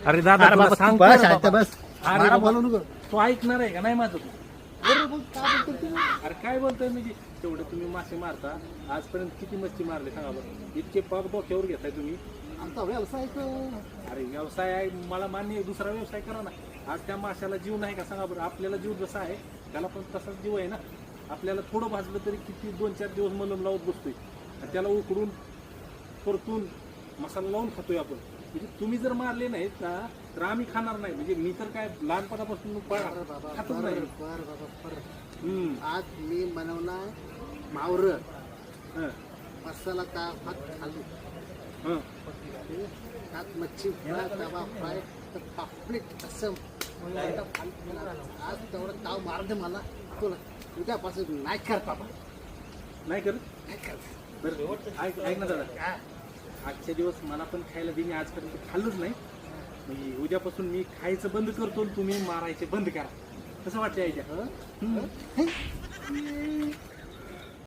अरे दादा अरे तुला बाबा, सांगतो बस ना आता बाबा. बस. अरे मला बाबा, बोलू नको. तू ऐकणार आहे का नाही माझं तू? अरे मग काय बोलतो तुम्ही? अरे काय बोलतोय म्हणजे तेवढे तुम्ही मासे मारता आजपर्यंत किती मच्छी मारले सांगा बरं. इतके पाक डोक्यावर घेताय तुम्ही. आमचा व्यवसाय अरे व्यवसाय आहे मला मान्य आहे, दुसरा व्यवसाय करा ना. आज त्या माशाला जीव नाही का सांगा बरं. आपल्याला जीव जसा आहे त्याला पण तसाच जीव आहे ना. आपल्याला थोडं भाजलं तरी किती 2-4 दिवस मलम लावत बसतोय आणि त्याला उकडून परतून मसाला लावून खातोय आपण. म्हणजे तुम्ही जर मारले नाहीत ना तर आम्ही खाणार नाही. म्हणजे मी तर काय लहानपणापासून खातच नाही. आज मी बनवला मावर हं, मसाला भात खाल्ली हं. त्यात मच्छी फ्राय तवा फ्राय तर पापलेट असं आज तेवढं ताव मार दे मला. तुला उद्यापासून नाही कर बाबा, नाही करत. नाही कर. बरं ऐक ना दादा, आजच्या दिवस मला पण खायला दे. मी आजपर्यंत खाल्लंच नाही. म्हणजे उद्यापासून मी खायचं बंद करतो आणि तुम्ही मारायचे बंद करा. कसं वाटतं आयडिया?